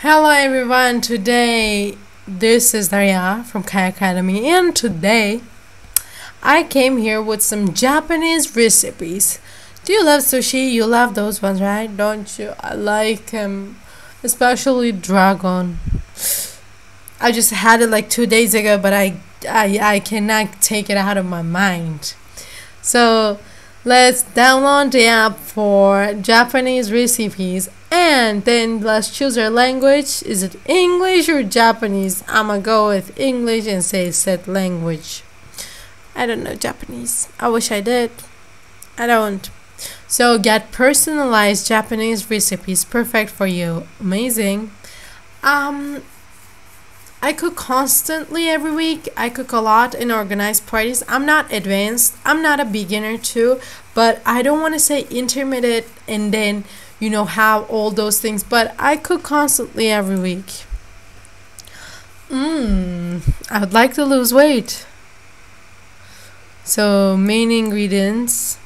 Hello everyone, today this is Daria from Kai Academy, and today I came here with some Japanese recipes. Do you love sushi? You love those ones, right? Don't you? I like especially dragon. I just had it like 2 days ago, but I cannot take it out of my mind. So let's download the app for Japanese recipes and then let's choose our language. Is it English or Japanese? I'ma go with English and say set language. I don't know Japanese. I wish I did. I don't. So get personalized Japanese recipes perfect for you. Amazing. I cook constantly every week. I cook a lot in organized parties. I'm not advanced. I'm not a beginner too, but I don't want to say intermediate and then have all those things. But I cook constantly every week. I would like to lose weight. So main ingredients: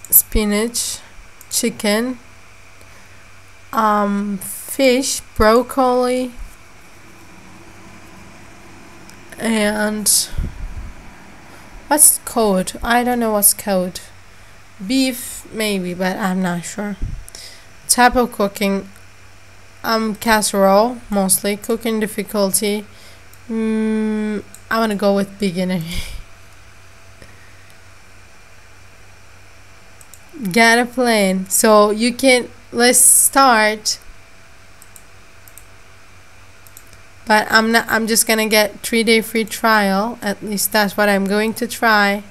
spinach, chicken, fish, broccoli, and what's code? I don't know what's code. Beef maybe, but I'm not sure. Type of cooking: casserole mostly. Cooking difficulty: I want to go with beginner. Get a plan. So you can, let's start. But I'm just gonna get 3-day free trial. At least that's what I'm going to try.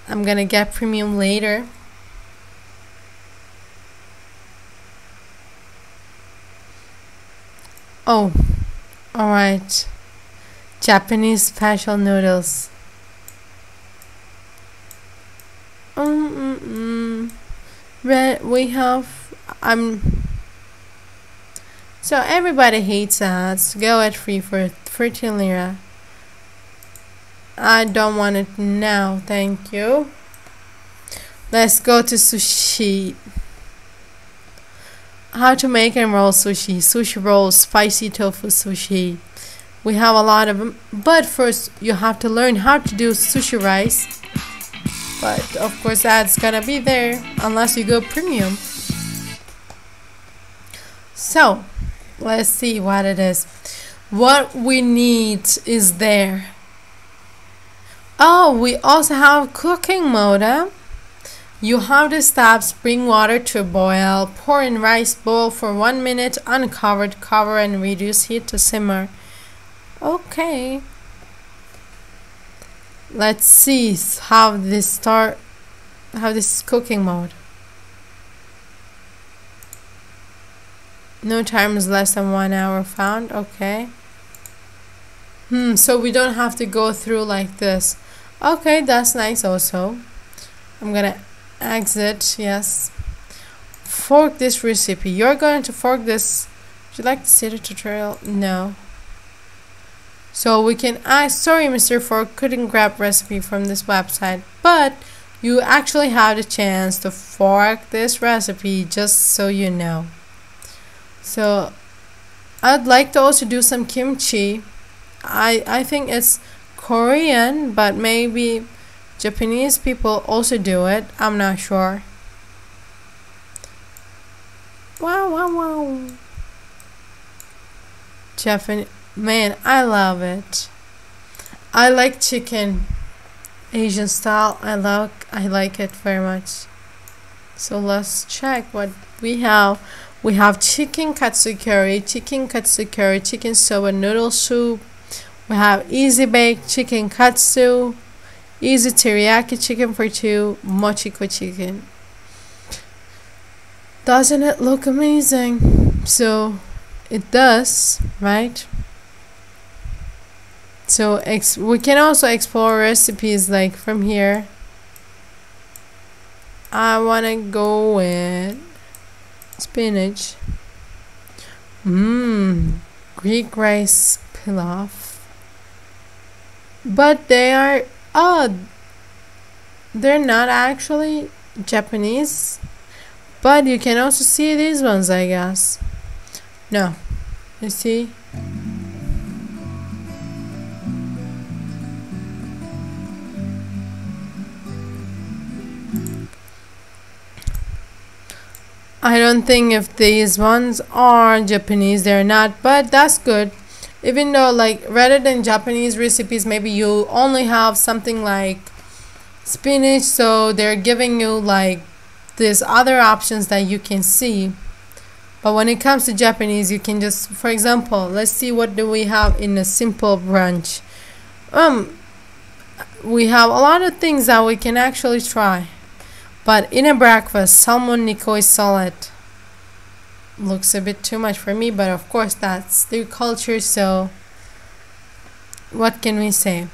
I'm gonna get premium later. Oh, alright. Japanese special noodles. Red, we have, so everybody hates ads. Go at free for 13 lira. I don't want it now, thank you. Let's go to sushi. How to make and roll sushi. Sushi rolls, spicy tofu sushi. We have a lot of them, but first you have to learn how to do sushi rice. But of course that's gonna be there unless you go premium. So let's see what it is. What we need is there. Oh, we also have cooking mode. You have the steps: bring water to a boil, pour in rice bowl for 1 minute uncovered, cover and reduce heat to simmer. Okay. Let's see how this cooking mode. No time is less than 1 hour found. Okay. So we don't have to go through like this. Okay, that's nice also. I'm gonna exit. Yes. Fork this recipe. You're going to fork this. Would you like to see the tutorial? No. So we can, sorry Mr. Fork, couldn't grab recipe from this website, but you actually have the chance to fork this recipe, just so you know. So I'd like to also do some kimchi. I think it's Korean, but maybe Japanese people also do it. I'm not sure. Wow. Japanese. Man, I love it. I like chicken, Asian style. I like it very much. So let's check what we have. We have chicken katsu curry, chicken soba noodle soup. We have easy baked chicken katsu, easy teriyaki chicken for 2, mochiko chicken. Doesn't it look amazing? So it does, right? So we can also explore recipes like from here. I want to go with spinach. Greek rice pilaf. But they're not actually Japanese. But you can also see these ones, I guess. No, you see. I don't think if these ones are Japanese, they're not, but that's good. Even though, like, rather than Japanese recipes, maybe you only have something like spinach, so they're giving you like these other options that you can see. But when it comes to Japanese, you can just, for example, let's see what do we have in a simple brunch. We have a lot of things that we can actually try. But in a breakfast, salmon nikoi salad looks a bit too much for me, but of course that's their culture, so what can we say?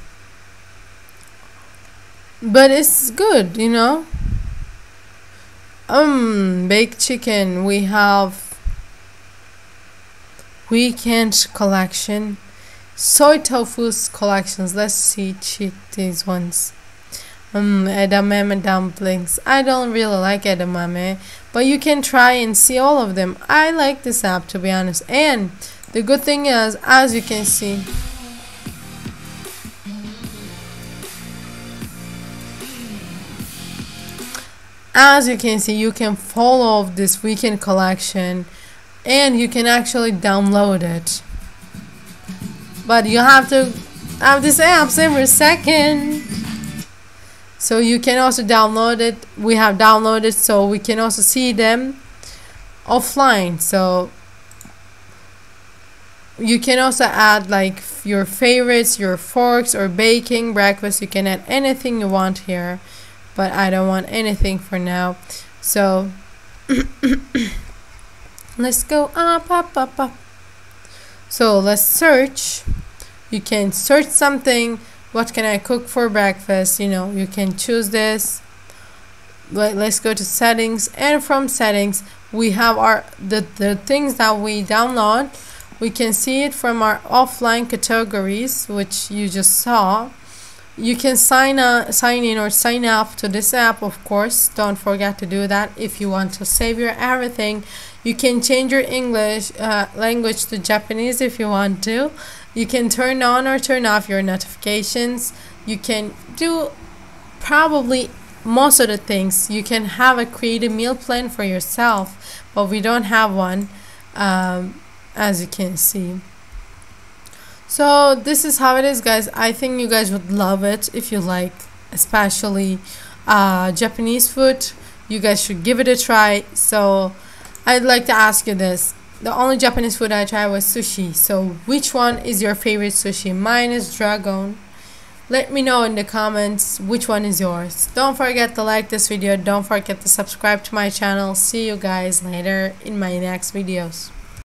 But it's good, you know. Baked chicken. We have weekend collection, soy tofu's collections. Let's see, check these ones. Edamame dumplings. I don't really like edamame, but you can try and see all of them. I like this app, to be honest. And the good thing is, as you can see, you can follow this weekend collection and you can actually download it. But you have to have this app every second. So you can also download it. We have downloaded, so we can also see them offline. So you can also add like your favorites, your forks, or baking breakfast. You can add anything you want here, but I don't want anything for now. So let's go up. So let's search. You can search something. What can I cook for breakfast? You know, you can choose this. Let's go to settings, and from settings we have our the things that we download. We can see it from our offline categories, which you just saw. You can sign in or sign up to this app, of course. Don't forget to do that if you want to save your everything. You can change your English language to Japanese if you want to. You can turn on or turn off your notifications. You can do probably most of the things. You can have a creative meal plan for yourself, but we don't have one, as you can see. So this is how it is, guys. I think you guys would love it if you like, especially Japanese food. You guys should give it a try. So I'd like to ask you this. The only Japanese food I tried was sushi. So which one is your favorite sushi? Mine is Dragon. Let me know in the comments which one is yours. Don't forget to like this video. Don't forget to subscribe to my channel. See you guys later in my next videos.